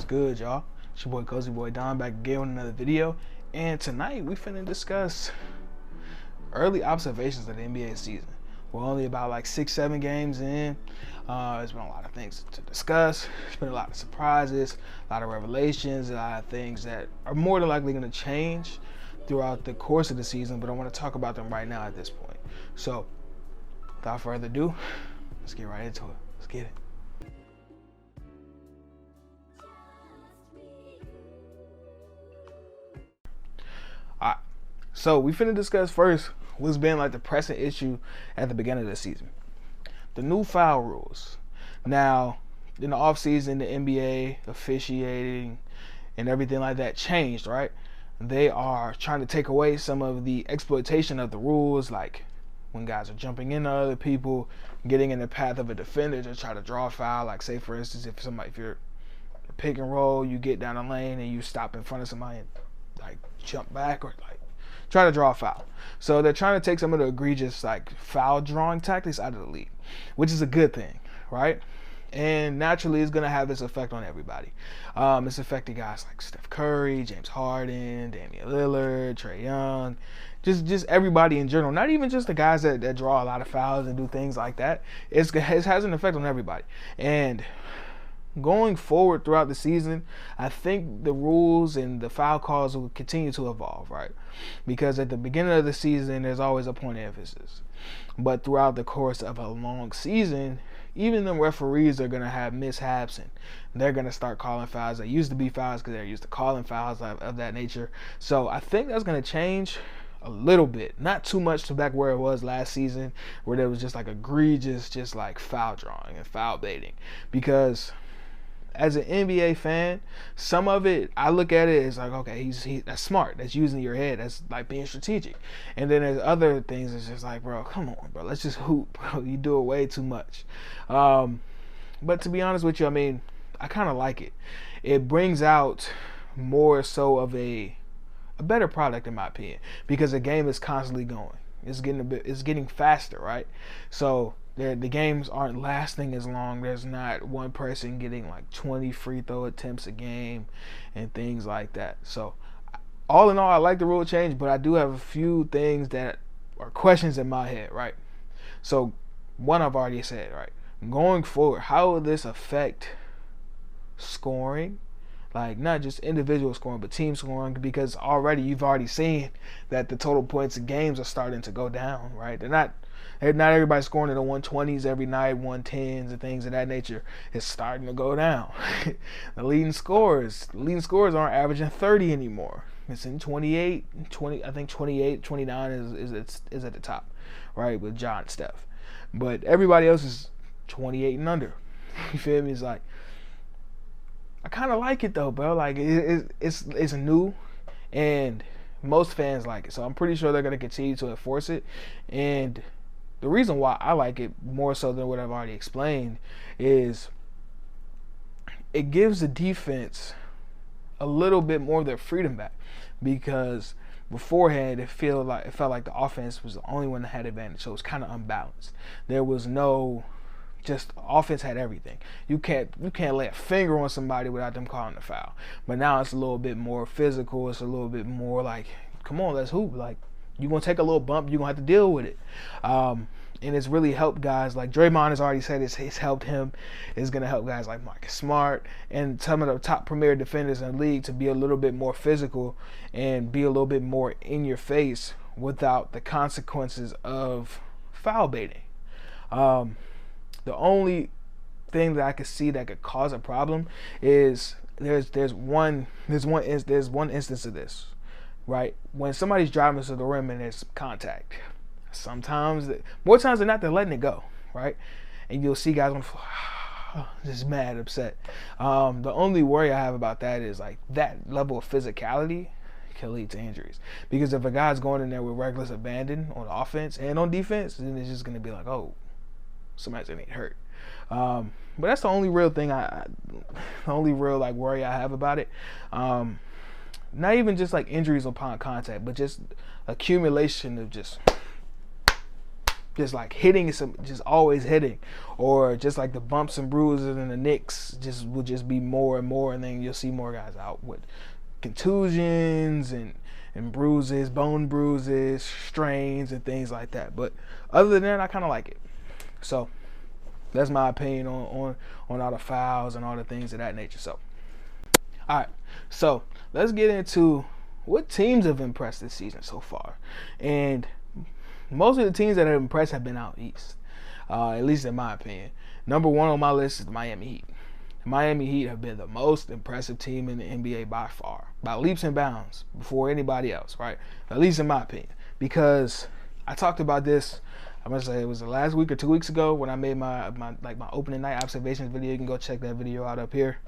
good, y'all? It's your boy Cozy Boy Don back again with another video. And tonight we finna discuss early observations of the NBA season. We're only about like 6-7 games in. There's been a lot of things to discuss. There's been a lot of surprises, a lot of revelations, a lot of things that are more than likely going to change throughout the course of the season, but I want to talk about them right now at this point. So without further ado, let's get right into it. Let's get it. Alright, so we finna discuss first what's been like the pressing issue at the beginning of the season. The new foul rules. Now, in the offseason, the NBA officiating and everything like that changed, right? They are trying to take away some of the exploitation of the rules, like when guys are jumping into other people, getting in the path of a defender to try to draw a foul. Like, say for instance, if you're pick and roll, you get down the lane and you stop in front of somebody and like jump back or like try to draw a foul. So they're trying to take some of the egregious like foul drawing tactics out of the league, which is a good thing, right? And naturally it's gonna have its effect on everybody. It's affecting guys like Steph Curry, James Harden, Damian Lillard, Trae Young, just everybody in general. Not even just the guys that draw a lot of fouls and do things like that. It has an effect on everybody. And going forward throughout the season, I think the rules and the foul calls will continue to evolve, right? Because at the beginning of the season, there's always a point of emphasis. But throughout the course of a long season, even the referees are going to have mishaps and they're going to start calling fouls that used to be fouls because they're used to calling fouls of that nature. So I think that's going to change a little bit, not too much to back where it was last season, where there was just like egregious, just like foul drawing and foul baiting. Because as an NBA fan, some of it, I look at it as like, okay, that's smart. That's using your head. That's like being strategic. And then there's other things that's just like, bro, come on, bro. Let's just hoop, bro. You do it way too much. But to be honest with you, I mean, I kind of like it. It brings out more so of a better product, in my opinion, because the game is constantly going. It's getting faster, right? So the games aren't lasting as long. There's not one person getting like 20 free throw attempts a game and things like that. So all in all, I like the rule change, but I do have a few things that are questions in my head, right? So one I've already said, right? Going forward, how will this affect scoring? Like not just individual scoring, but team scoring, because you've already seen that the total points of games are starting to go down, right? Not everybody scoring in the 120s every night, 110s and things of that nature. It's starting to go down. The leading scorers aren't averaging 30 anymore. It's in 28, 20. I think 28, 29 is at the top, right, with John and Steph. But everybody else is 28 and under. You feel me? It's like, I kind of like it though, bro. Like it's new, and most fans like it. So I'm pretty sure they're gonna continue to enforce it. And the reason why I like it more so than what I've already explained is it gives the defense a little bit more of their freedom back, because beforehand it felt like the offense was the only one that had advantage, so it was kind of unbalanced. There was no just offense had everything. You can't lay a finger on somebody without them calling the foul. But now it's a little bit more physical. It's a little bit more like, come on, let's hoop. Like, you're gonna take a little bump, you're gonna have to deal with it. And it's really helped guys like Draymond has already said it's helped him. It's gonna help guys like Marcus Smart and some of the top premier defenders in the league to be a little bit more physical and be a little bit more in your face without the consequences of foul baiting. The only thing that I could see that could cause a problem is there's one instance of this, right? When somebody's driving to the rim and there's contact, sometimes, more times than not, they're letting it go, right? And you'll see guys on the floor just mad upset. The only worry I have about that is like that level of physicality can lead to injuries, because if a guy's going in there with reckless abandon on offense and on defense, then it's just gonna be like, oh, somebody's gonna get hurt. But that's the only real thing the only real like worry I have about it. Not even just like injuries upon contact, but just accumulation of just just like hitting, just always hitting, or just like the bumps and bruises and the nicks will just be more and more, and then you'll see more guys out with contusions and bruises, bone bruises, strains, and things like that. But other than that, I kind of like it. So that's my opinion on all the fouls and all the things of that nature. So, all right, so let's get into what teams have impressed this season so far. And most of the teams that have impressed have been out east, at least in my opinion. Number one on my list is the Miami Heat. The Miami Heat have been the most impressive team in the NBA by far, by leaps and bounds, before anybody else, right? At least in my opinion. Because I talked about this, I'm going to say it was the last week or 2 weeks ago when I made my opening night observations video. You can go check that video out up here.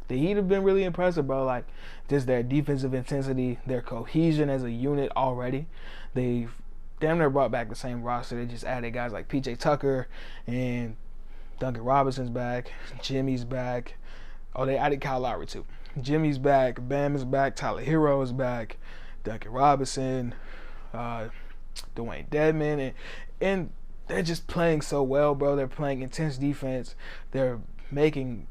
The Heat have been really impressive, bro. Like, just their defensive intensity, their cohesion as a unit already. They've damn near brought back the same roster. They just added guys like PJ Tucker, and Duncan Robinson's back. Jimmy's back. Oh, they added Kyle Lowry too. Jimmy's back. Bam is back. Tyler Hero is back. Duncan Robinson. Dwayne Dedman. And they're just playing so well, bro. They're playing intense defense. They're making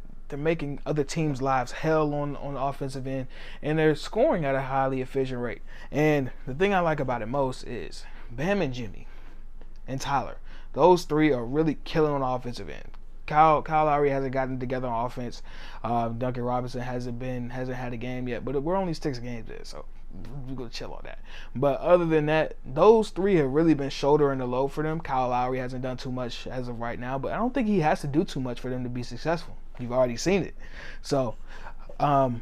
other teams' lives hell on the offensive end, and they're scoring at a highly efficient rate. And the thing I like about it most is Bam and Jimmy and Tyler. Those three are really killing on the offensive end. Kyle Lowry hasn't gotten together on offense. Duncan Robinson hasn't had a game yet, but we're only 6 games in, so we're gonna chill on that. But other than that, those three have really been shouldering the load for them. Kyle Lowry hasn't done too much as of right now, but I don't think he has to do too much for them to be successful. You've already seen it. So, and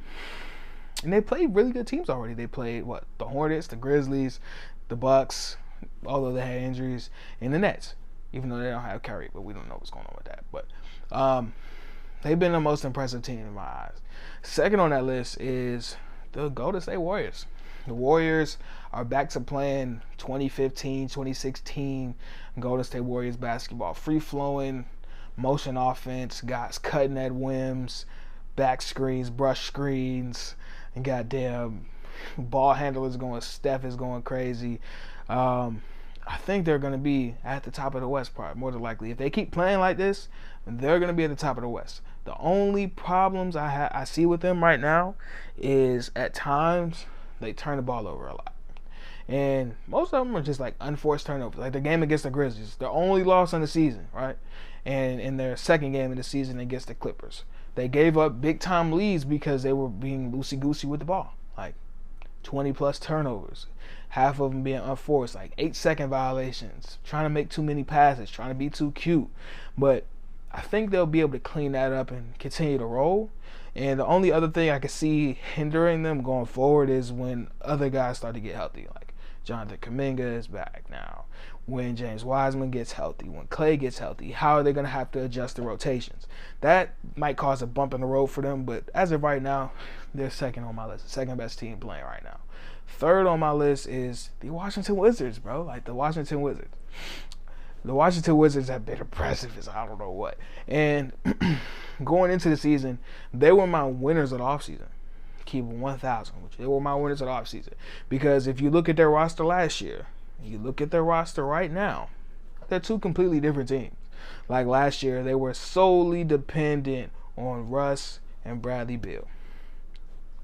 they played really good teams already. They played the Hornets, the Grizzlies, the Bucks, although they had injuries, and the Nets. Even though they don't have Curry, but we don't know what's going on with that. But they've been the most impressive team in my eyes. Second on that list is the Golden State Warriors. The Warriors are back to playing 2015, 2016 Golden State Warriors basketball. Free-flowing, motion offense, guys cutting at whims, back screens, brush screens, and goddamn ball handlers going, Steph is going crazy. I think they're going to be at the top of the West, part more than likely. If they keep playing like this, they're going to be at the top of the West. The only problems I see with them right now is at times they turn the ball over a lot. And most of them are just like unforced turnovers. Like the game against the Grizzlies, their only loss on the season, right? And in their second game of the season against the Clippers, they gave up big-time leads because they were being loosey-goosey with the ball. Like 20-plus turnovers. Half of them being unforced, like 8-second violations, trying to make too many passes, trying to be too cute. But I think they'll be able to clean that up and continue to roll. And the only other thing I can see hindering them going forward is when other guys start to get healthy. Like Jonathan Kuminga is back now. When James Wiseman gets healthy, when Clay gets healthy, how are they going to have to adjust the rotations? That might cause a bump in the road for them, but as of right now, they're second on my list, the second best team playing right now. Third on my list is the Washington Wizards, bro. Like the Washington Wizards. The Washington Wizards have been impressive as I don't know what. And going into the season, they were my winners of the offseason. Keep 1,000, which they were my winners of the offseason. Because if you look at their roster last year, you look at their roster right now, they're two completely different teams. Like last year, they were solely dependent on Russ and Bradley Beal.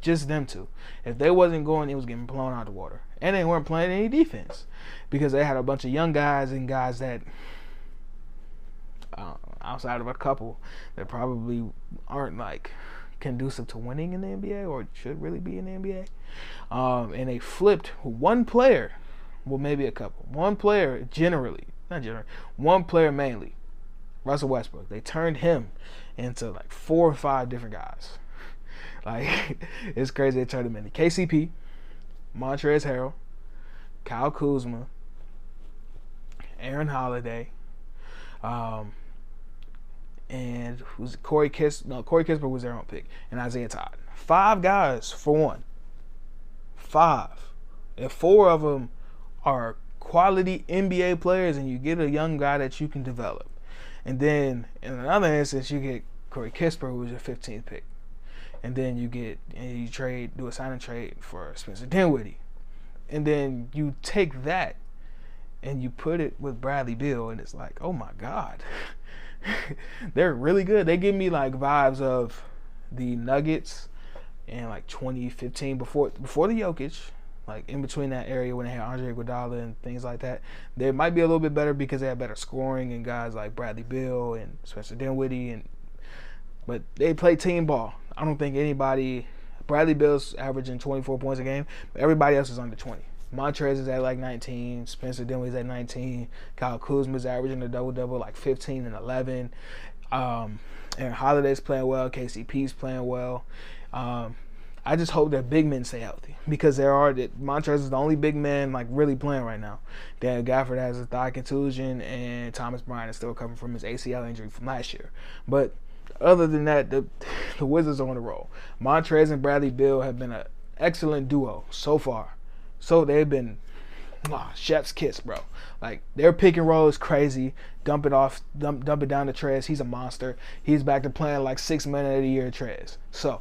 Just them two. If they wasn't going, it was getting blown out of the water. And they weren't playing any defense because they had a bunch of young guys and guys that, outside of a couple, that probably aren't like conducive to winning in the NBA or should really be in the NBA. And they flipped one player, well maybe a couple, one player one player mainly, Russell Westbrook. They turned him into like 4 or 5 different guys. Like, it's crazy. They turned him into KCP, Montrezl Harrell, Kyle Kuzma, Aaron Holiday, and who's Corey Kispert was their own pick, and Isaiah Todd. 5 guys for one. 5. And 4 of them are quality NBA players, and you get a young guy that you can develop. And then in another instance, you get Corey Kispert, who was your 15th pick. And then you do a sign and trade for Spencer Dinwiddie. And then you take that and you put it with Bradley Beal, and it's like, oh my God, they're really good. They give me like vibes of the Nuggets in like 2015 before the Jokic, like in between that area when they had Andre Iguodala and things like that. They might be a little bit better because they have better scoring and guys like Bradley Beal and Spencer Dinwiddie, but they play team ball. I don't think anybody. Bradley Beal's averaging 24 points a game, but everybody else is under 20. Montrez is at like 19. Spencer Dinwiddie's at 19. Kyle Kuzma's averaging a double-double, like 15 and 11. Aaron Holiday's playing well. KCP's playing well. I just hope their big men stay healthy because Montrez is the only big man like really playing right now. Dan Gafford has a thigh contusion, and Thomas Bryant is still recovering from his ACL injury from last year. But other than that, the Wizards are on the roll. Montrez and Bradley Beal have been an excellent duo so far. So they've been chef's kiss, bro. Like their pick and roll is crazy. Dump it down to Trez. He's a monster. He's back to playing like 6 men of the year Trez. So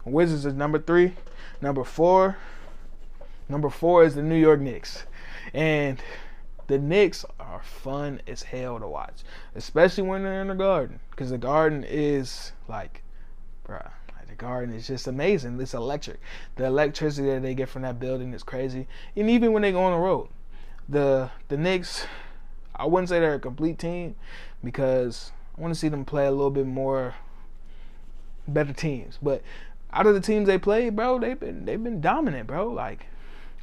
Wizards is number 3. Number 4 is the New York Knicks. And the Knicks are fun as hell to watch, especially when they're in the Garden, because the Garden is like, bruh, the Garden is just amazing. It's electric. The electricity that they get from that building is crazy. And even when they go on the road, the Knicks, I wouldn't say they're a complete team because I want to see them play a little bit more better teams. But out of the teams they played, bro, they've been dominant, bro. Like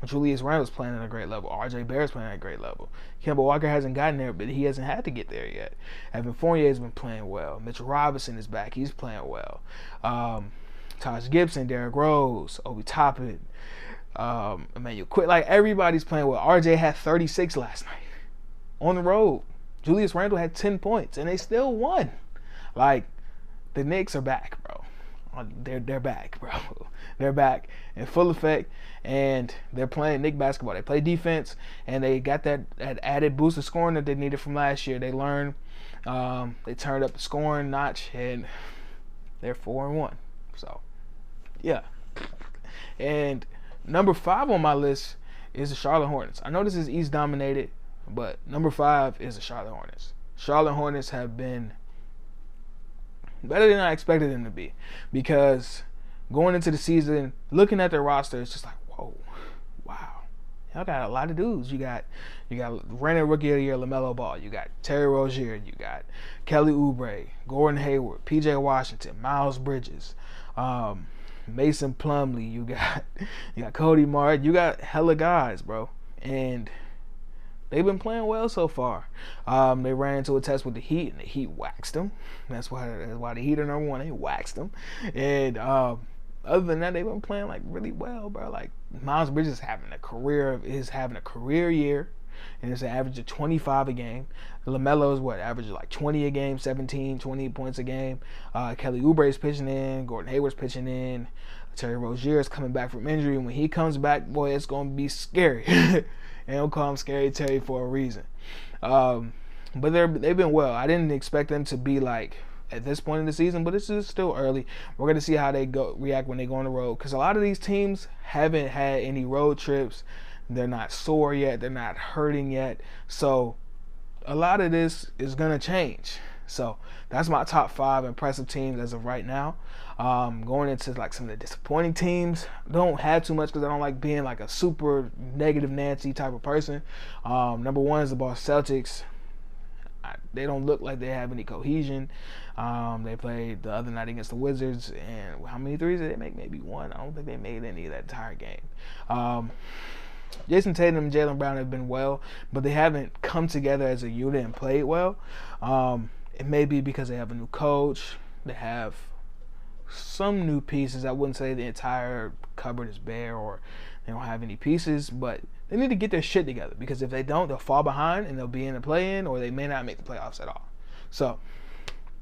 Julius Randle's playing at a great level. RJ Barrett's playing at a great level. Kemba Walker hasn't gotten there, but he hasn't had to get there yet. Evan Fournier's been playing well. Mitchell Robinson is back. He's playing well. Taj Gibson, Derrick Rose, Obi Toppin, Emmanuel Quick. Like, everybody's playing well. RJ had 36 last night on the road. Julius Randle had 10 points, and they still won. Like, the Knicks are back, bro. They're back, bro. They're back in full effect, and they're playing Knick basketball. They play defense, and they got that added boost of scoring that they needed from last year. They learned, they turned up the scoring notch, and they're 4-1. So, yeah. And number 5 on my list is the Charlotte Hornets. I know this is East dominated, but number 5 is the Charlotte Hornets. Charlotte Hornets have been better than I expected them to be, because going into the season, looking at their roster, it's just like, whoa, wow, y'all got a lot of dudes. You got reigning rookie of the year LaMelo Ball. You got Terry Rozier. You got Kelly Oubre, Gordon Hayward, P.J. Washington, Miles Bridges, Mason Plumlee. You got Cody Martin. You got hella guys, bro, and they've been playing well so far. They ran into a test with the Heat, and the Heat waxed them. That's why the Heat are number 1. They waxed them. And other than that, they've been playing like really well, bro. Like Miles Bridges is having a career year, and it's an average of 25 a game. LaMelo is average like 20 a game, 17, 20 points a game. Kelly Oubre is pitching in. Gordon Hayward's pitching in. Terry Rozier is coming back from injury, and when he comes back, boy, it's gonna be scary. And they'll call him Scary Terry for a reason. But they've been well. I didn't expect them to be like at this point in the season, but it's just still early. We're going to see how they react when they go on the road, because a lot of these teams haven't had any road trips. They're not sore yet. They're not hurting yet. So a lot of this is going to change. So that's my top 5 impressive teams as of right now. Going into like some of the disappointing teams, don't have too much because I don't like being like a super negative Nancy type of person. Number 1 is the Boston Celtics. They don't look like they have any cohesion. They played the other night against the Wizards, and how many threes did they make? Maybe 1. I don't think they made any of that entire game. Jason Tatum and Jaylen Brown have been well, but they haven't come together as a unit and played well. It may be because they have a new coach. They have some new pieces. I wouldn't say the entire cupboard is bare or they don't have any pieces, but they need to get their shit together, because if they don't, they'll fall behind and they'll be in the play-in, or they may not make the playoffs at all. So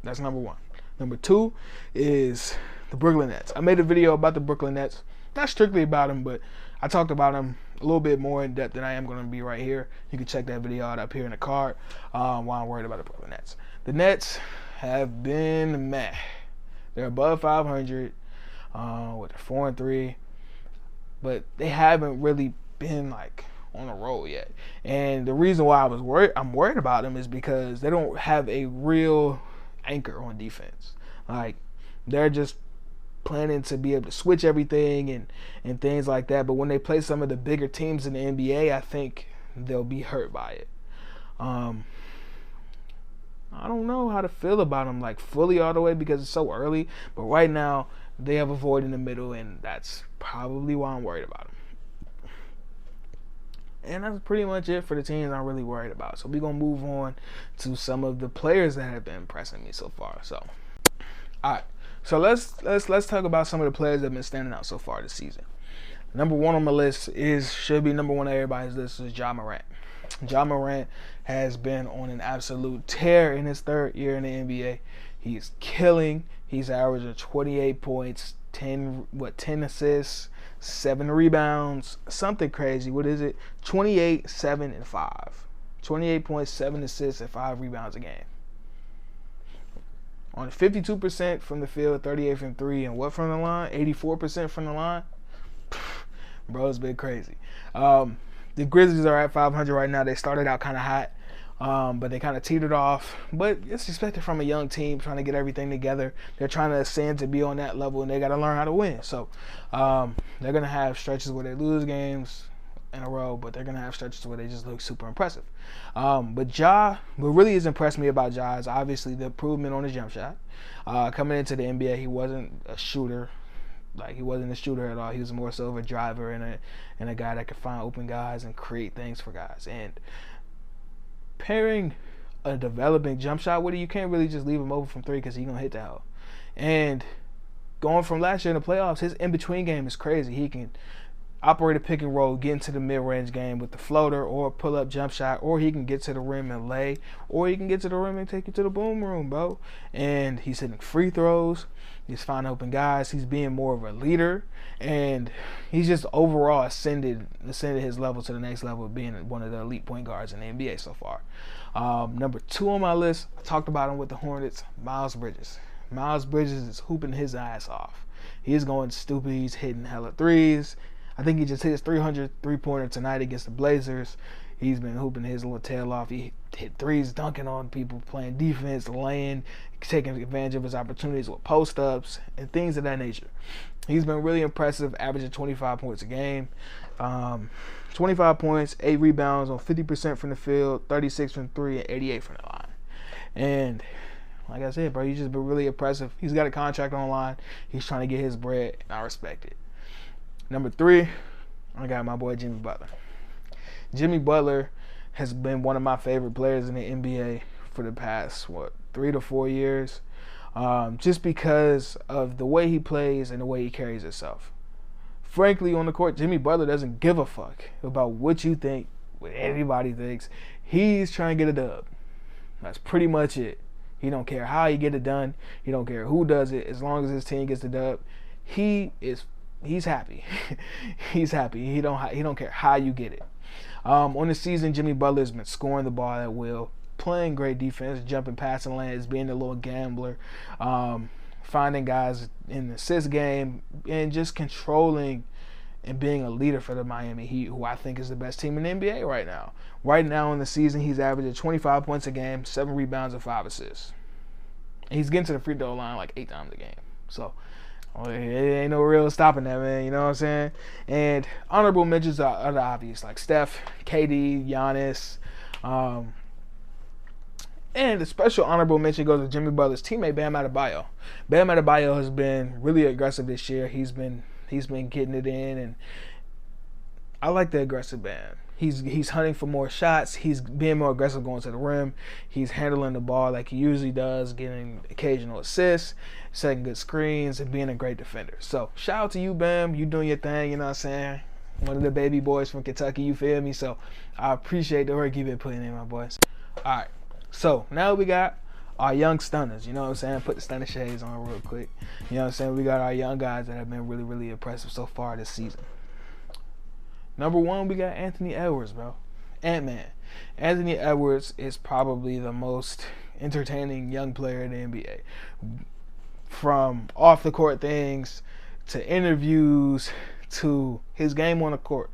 that's number 1. Number 2 is the Brooklyn Nets. I made a video about the Brooklyn Nets, not strictly about them, but I talked about them a little bit more in depth than I am going to be right here. You can check that video out up here in the card while I'm worried about the Brooklyn Nets. The Nets have been meh. They're above 500 with a 4-3, but they haven't really been like on a roll yet. And the reason why I'm worried about them is because they don't have a real anchor on defense. Like, they're just planning to be able to switch everything and things like that. But when they play some of the bigger teams in the NBA, I think they'll be hurt by it. I don't know how to feel about them like fully all the way because it's so early. But right now, they have a void in the middle, and that's probably why I'm worried about them. And that's pretty much it for the teams I'm really worried about. So we're going to move on to some of the players that have been impressing me so far. So, all right. So let's talk about some of the players that have been standing out so far this season. Number one on my list should be number one on everybody's list is Ja Morant. Ja Morant has been on an absolute tear in his third year in the NBA. He's killing. He's averaging 28 points, 10 assists, 7 rebounds, something crazy. What is it? 28, 7, and 5. 28 points, 7 assists, and 5 rebounds a game. On 52% from the field, 38 from 3, and what from the line? 84% from the line? Bro, it's been crazy. The Grizzlies are at 500 right now. They started out kind of hot, but they kind of teetered off. But it's expected from a young team trying to get everything together. They're trying to ascend to be on that level, and they got to learn how to win. So they're going to have stretches where they lose games in a row, but they're going to have stretches where they just look super impressive. But Ja, what really has impressed me about Ja is obviously the improvement on his jump shot. Coming into the NBA, he wasn't a shooter. Like, he wasn't a shooter at all. He was more so of a driver and a guy that could find open guys and create things for guys. And pairing a developing jump shot with it, you can't really just leave him open from 3 because he's going to hit the hell. And going from last year in the playoffs, his in-between game is crazy. He can operate a pick and roll, get into the mid-range game with the floater or pull-up jump shot, or he can get to the rim and lay, or he can get to the rim and take you to the boom room, bro. And he's hitting free throws. He's finding open guys. He's being more of a leader, and he's just overall ascended his level to the next level of being one of the elite point guards in the NBA so far. Number 2 on my list, I talked about him with the Hornets, Miles Bridges. Miles Bridges is hooping his ass off. He's going stupid. He's hitting hella threes. I think he just hit his 300 three-pointer tonight against the Blazers. He's been hooping his little tail off. He hit threes, dunking on people, playing defense, laying, taking advantage of his opportunities with post-ups and things of that nature. He's been really impressive, averaging 25 points a game. 25 points, 8 rebounds on 50% from the field, 36 from 3, and 88 from the line. And like I said, bro, he's just been really impressive. He's got a contract online. He's trying to get his bread, and I respect it. Number 3, I got my boy Jimmy Butler. Jimmy Butler has been one of my favorite players in the NBA for the past, 3 to 4 years, just because of the way he plays and the way he carries himself. Frankly, on the court, Jimmy Butler doesn't give a fuck about what you think, what anybody thinks. He's trying to get a dub. That's pretty much it. He don't care how he get it done. He don't care who does it. As long as his team gets the dub, he's happy. He's happy. He don't care how you get it. On the season, Jimmy Butler has been scoring the ball at will, playing great defense, jumping passing lanes, being a little gambler, finding guys in the assist game, and just controlling and being a leader for the Miami Heat, who I think is the best team in the NBA right now. Right now in the season, he's averaging 25 points a game, 7 rebounds, and 5 assists. And he's getting to the free throw line like 8 times a game. So it ain't no real stopping that, man. You know what I'm saying? And honorable mentions are the obvious, like Steph, KD, Giannis. And a special honorable mention goes to Jimmy Butler's teammate, Bam Adebayo. Bam Adebayo has been really aggressive this year. He's been getting it in, and I like the aggressive Bam. He's hunting for more shots. He's being more aggressive going to the rim. He's handling the ball like he usually does, getting occasional assists, setting good screens, and being a great defender. So shout out to you, Bam. You doing your thing, you know what I'm saying? One of the baby boys from Kentucky, you feel me? So I appreciate the work you've been putting in, my boys. All right, so now we got our young stunners, you know what I'm saying? Put the stunner shades on real quick. You know what I'm saying? We got our young guys that have been really, really impressive so far this season. Number 1, we got Anthony Edwards, bro. Ant-Man. Anthony Edwards is probably the most entertaining young player in the NBA. From off-the-court things to interviews to his game on the court.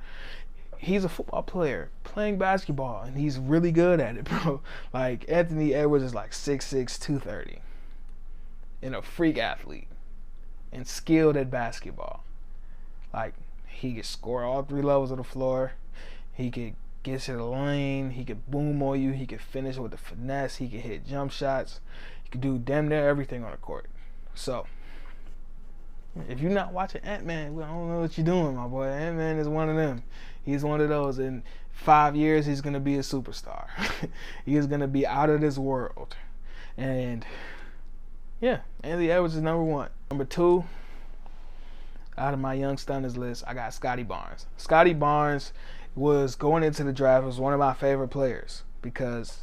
he's a football player playing basketball, and he's really good at it, bro. Like, Anthony Edwards is like 6'6", 230, and a freak athlete, and skilled at basketball. Like, he could score all 3 levels of the floor. He could get to the lane. He could boom on you. He could finish with a finesse. He could hit jump shots. He could do damn near everything on the court. So, if you're not watching Ant-Man, I don't know what you're doing, my boy. Ant-Man is one of them. He's one of those. In 5 years, he's going to be a superstar. He is going to be out of this world. And, yeah, Anthony Edwards is number 1. Number 2, out of my young stunners list, I got Scotty Barnes. Scotty Barnes was going into the draft, was one of my favorite players because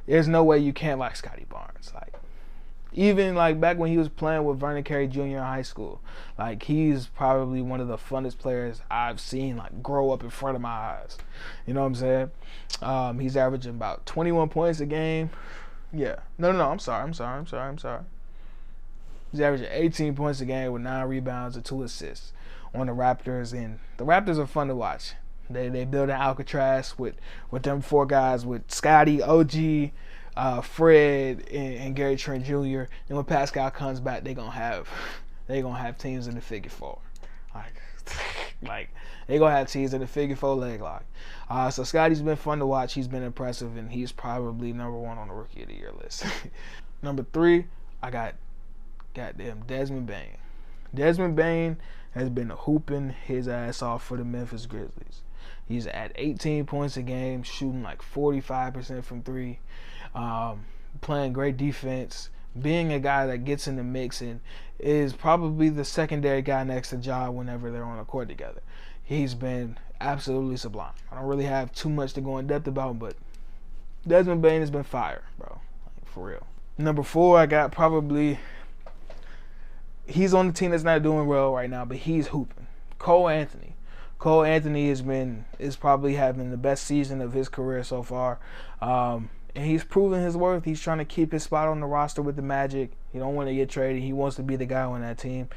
there's no way you can't like Scotty Barnes. Like, even like back when he was playing with Vernon Carey Jr. in high school, like, he's probably one of the funnest players I've seen like grow up in front of my eyes. You know what I'm saying? He's averaging about 21 points a game. Yeah. No, I'm sorry. He's averaging 18 points a game with 9 rebounds and 2 assists on the Raptors, and the Raptors are fun to watch. They build an Alcatraz with them 4 guys, with Scotty, OG, Fred, and Gary Trent Jr. And when Pascal comes back, they gonna have teams in the figure 4. Like they gonna have teams in the figure 4 leg lock. So Scotty's been fun to watch. He's been impressive, and he's probably number 1 on the Rookie of the Year list. Number 3, I got goddamn Desmond Bane. Desmond Bane has been hooping his ass off for the Memphis Grizzlies. He's at 18 points a game, shooting like 45% from 3, playing great defense, being a guy that gets in the mix, and is probably the secondary guy next to Ja whenever they're on the court together. He's been absolutely sublime. I don't really have too much to go in depth about, but Desmond Bane has been fire, bro. Like, for real. Number 4, I got probably... He's on the team that's not doing well right now, but he's hooping. Cole Anthony. Cole Anthony is probably having the best season of his career so far. And he's proven his worth. He's trying to keep his spot on the roster with the Magic. He don't want to get traded. He wants to be the guy on that team.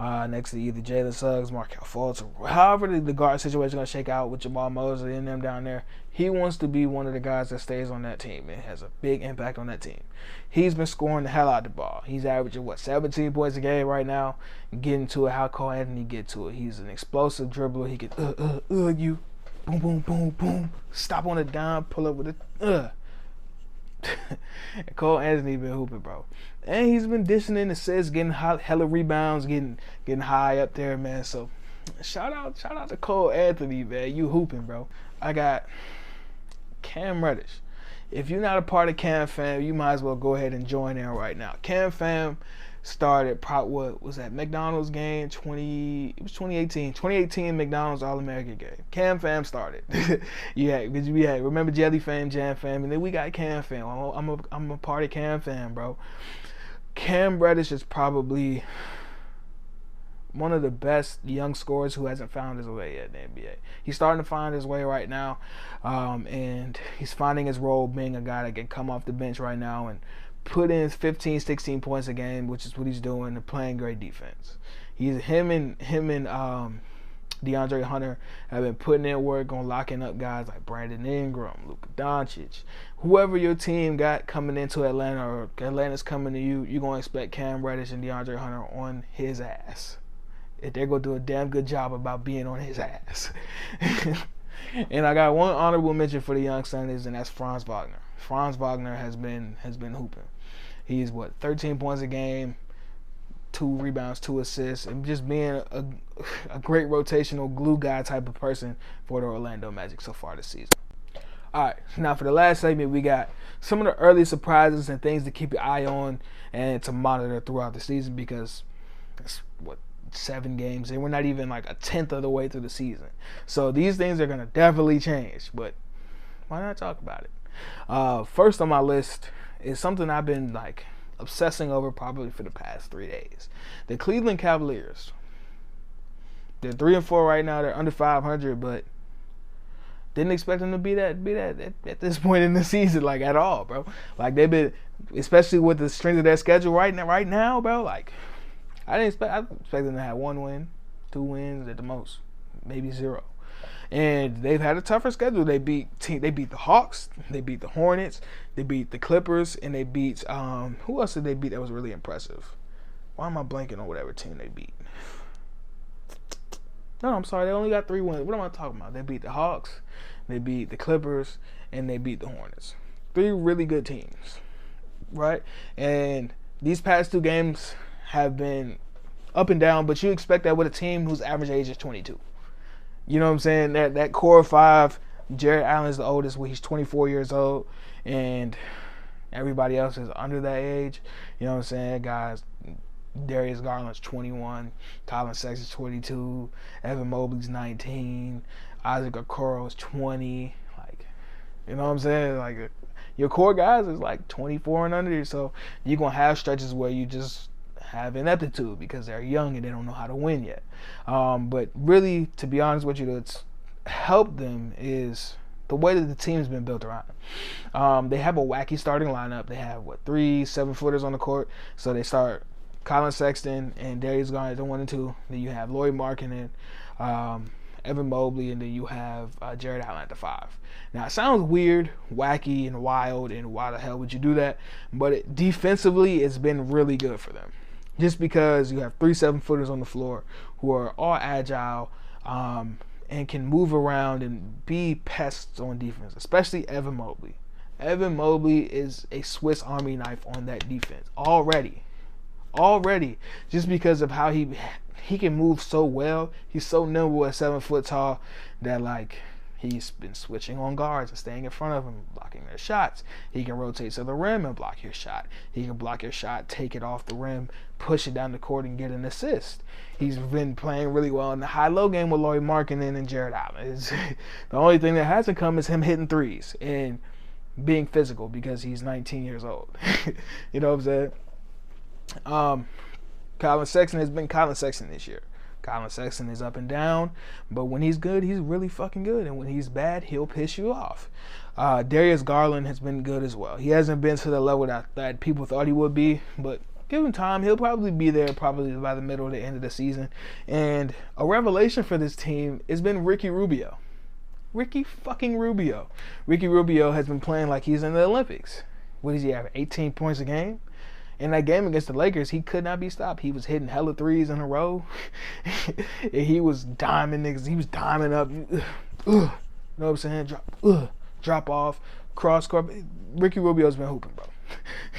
Next to either Jalen Suggs, Markelle Fultz, or however the guard situation is going to shake out with Jamal Mosley and them down there. He wants to be one of the guys that stays on that team and has a big impact on that team. He's been scoring the hell out of the ball. He's averaging, 17 points a game right now. Getting to it, how Cole Anthony get to it. He's an explosive dribbler. He can, you, boom, boom, boom, boom, stop on a dime, pull up with it, And Cole Anthony been hooping, bro. And he's been dishing in assists, getting hella rebounds, getting high up there, man. So shout out to Cole Anthony, man. You hooping, bro. I got Cam Reddish. If you're not a part of Cam Fam, you might as well go ahead and join in right now. Cam Fam started what was that McDonald's game? It was 2018. 2018 McDonald's All-American game. Cam Fam started. Remember Jelly Fam, Jam Fam, and then we got Cam Fam. I'm a part of Cam Fam, bro. Cam Reddish is probably one of the best young scorers who hasn't found his way yet in the NBA. He's starting to find his way right now, and he's finding his role being a guy that can come off the bench right now and put in 15, 16 points a game, which is what he's doing, and playing great defense. Him and DeAndre Hunter have been putting in work on locking up guys like Brandon Ingram, Luka Doncic. Whoever your team got coming into Atlanta or Atlanta's coming to you, you're going to expect Cam Reddish and DeAndre Hunter on his ass. If they're going to do a damn good job about being on his ass. And I got one honorable mention for the young Sundays, and that's Franz Wagner. Franz Wagner has been hooping. He's 13 points a game, 2 rebounds, 2 assists, and just being a great rotational glue guy type of person for the Orlando Magic so far this season. All right, now for the last segment, we got some of the early surprises and things to keep your eye on and to monitor throughout the season, because it's 7 games, and we're not even like a tenth of the way through the season. So these things are going to definitely change, but why not talk about it? First on my list is something I've been like obsessing over probably for the past 3 days. The Cleveland Cavaliers. They're 3-4 right now. They're under 500, but didn't expect them to be that at this point in the season, like, at all, bro. Like, they've been, especially with the strength of their schedule right now, bro. Like, I expect them to have 1 win, 2 wins at the most, maybe 0. And they've had a tougher schedule. They beat the Hawks, they beat the Hornets, they beat the Clippers, and they beat who else did they beat that was really impressive? Why am I blanking on whatever team they beat? No, I'm sorry, they only got 3 wins. What am I talking about? They beat the Hawks, they beat the Clippers, and they beat the Hornets. 3 really good teams, right? And these past 2 games have been up and down, but you expect that with a team whose average age is 22. You know what I'm saying? That core of 5, Jared Allen's the oldest, he's 24 years old, and everybody else is under that age. You know what I'm saying? Guys, Darius Garland's 21, Colin Sexton's 22, Evan Mobley's 19, Isaac Okoro's 20. Like, you know what I'm saying? Like, your core guys is like 24 and under, so you're going to have stretches where you just have ineptitude because they're young and they don't know how to win yet. But really, to be honest with you, it's helped them is the way that the team's been built around. They have a wacky starting lineup. They have, 3 7-footers on the court. So they start Colin Sexton and Darius Garland at 1 and 2. Then you have Lauri Markkanen, Evan Mobley, and then you have Jared Allen at the 5. Now, it sounds weird, wacky, and wild, and why the hell would you do that? But defensively, it's been really good for them. Just because you have 3 7-footers on the floor who are all agile and can move around and be pests on defense, especially Evan Mobley. Evan Mobley is a Swiss Army knife on that defense already, just because of how he can move so well. He's so nimble at 7 foot tall that like he's been switching on guards and staying in front of them, blocking their shots. He can rotate to the rim and block your shot. He can block your shot, take it off the rim, push it down the court, and get an assist. He's been playing really well in the high-low game with Lauri Markkanen and Jared Allen. The only thing that hasn't come is him hitting threes and being physical because he's 19 years old. You know what I'm saying? Colin Sexton has been Colin Sexton this year. Colin Sexton is up and down, but when he's good, he's really fucking good. And when he's bad, he'll piss you off. Darius Garland has been good as well. He hasn't been to the level that people thought he would be, but give him time. He'll probably be there probably by the middle or the end of the season. And a revelation for this team has been Ricky Rubio. Ricky fucking Rubio. Ricky Rubio has been playing like he's in the Olympics. What does he have, 18 points a game? In that game against the Lakers, he could not be stopped. He was hitting hella threes in a row. And he was diming niggas. He was diming up. You know what I'm saying? Drop off, cross court. Ricky Rubio's been hooping, bro.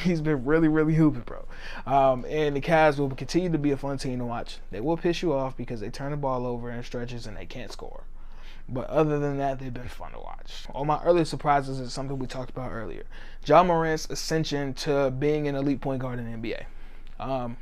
He's been really, really hooping, bro. And the Cavs will continue to be a fun team to watch. They will piss you off because they turn the ball over in stretches and they can't score. But other than that, they've been fun to watch. All my early surprises is something we talked about earlier. Ja Morant's ascension to being an elite point guard in the NBA.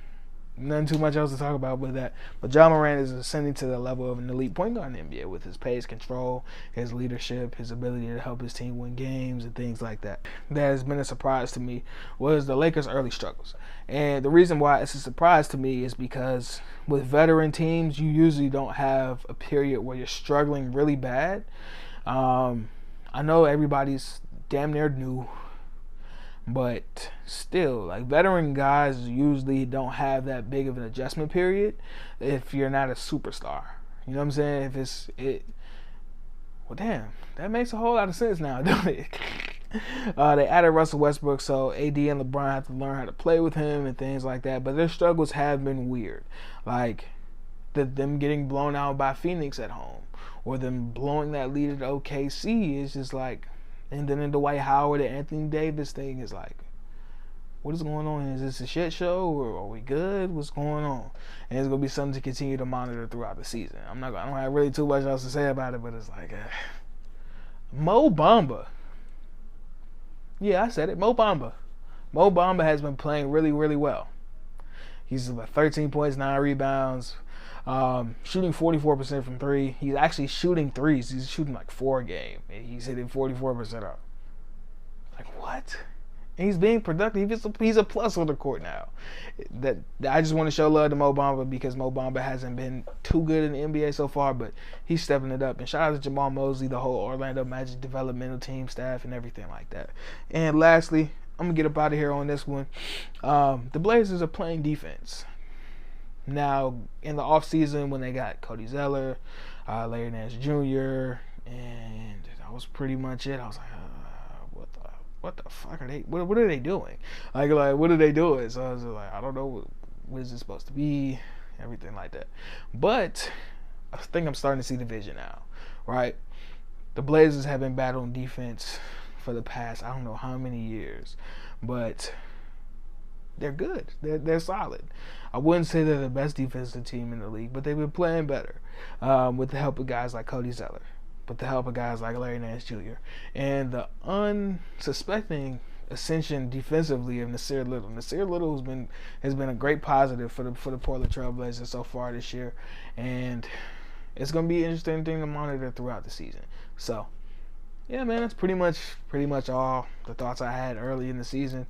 Nothing too much else to talk about with that. But Ja Morant is ascending to the level of an elite point guard in the NBA with his pace control, his leadership, his ability to help his team win games and things like that. That has been a surprise to me was the Lakers' early struggles. And the reason why it's a surprise to me is because with veteran teams, you usually don't have a period where you're struggling really bad. I know everybody's damn near new. But still, like veteran guys usually don't have that big of an adjustment period if you're not a superstar. You know what I'm saying? Well, damn, that makes a whole lot of sense now, don't it? They added Russell Westbrook, so AD and LeBron have to learn how to play with him and things like that. But their struggles have been weird, like them getting blown out by Phoenix at home, or them blowing that lead at OKC is just like. And then the Dwight Howard and Anthony Davis thing is like, what is going on? Is this a shit show or are we good? What's going on? And it's gonna be something to continue to monitor throughout the season. I don't have really too much else to say about it, but it's like Mo Bamba. Yeah, I said it. Mo Bamba. Mo Bamba has been playing really, really well. He's about 13 points, 9 rebounds. Shooting 44% from 3. He's actually shooting threes. He's shooting like 4 a game. And he's hitting 44% up. Like what? And he's being productive. He's a plus on the court now. That I just want to show love to Mo Bamba because Mo Bamba hasn't been too good in the NBA so far, but he's stepping it up. And shout out to Jamal Mosley, the whole Orlando Magic developmental team staff and everything like that. And lastly, I'm gonna get up out of here on this one. The Blazers are playing defense. Now, in the offseason, when they got Cody Zeller, Larry Nance Jr., and that was pretty much it. I was like, what the fuck are they? What are they doing? Like, what are they doing? So I was like, I don't know what is it supposed to be, everything like that. But I think I'm starting to see the vision now, right? The Blazers have been battling defense for the past, I don't know how many years, but they're good. They're solid. I wouldn't say they're the best defensive team in the league, but they've been playing better with the help of guys like Cody Zeller, with the help of guys like Larry Nance Jr., and the unsuspecting ascension defensively of Nasir Little. Nasir Little has been a great positive for the Portland Trail Blazers so far this year, and it's going to be an interesting thing to monitor throughout the season. So, yeah, man, that's pretty much all the thoughts I had early in the season.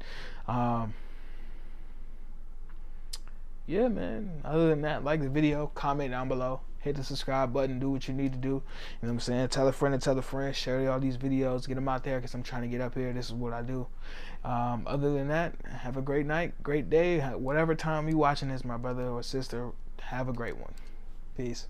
Yeah, man, other than that, like the video, comment down below, hit the subscribe button, do what you need to do. You know what I'm saying? Tell a friend and tell a friend, share all these videos, get them out there, because I'm trying to get up here. This is what I do. Other than that, have a great night, great day. Whatever time you watching this, my brother or sister, have a great one. Peace.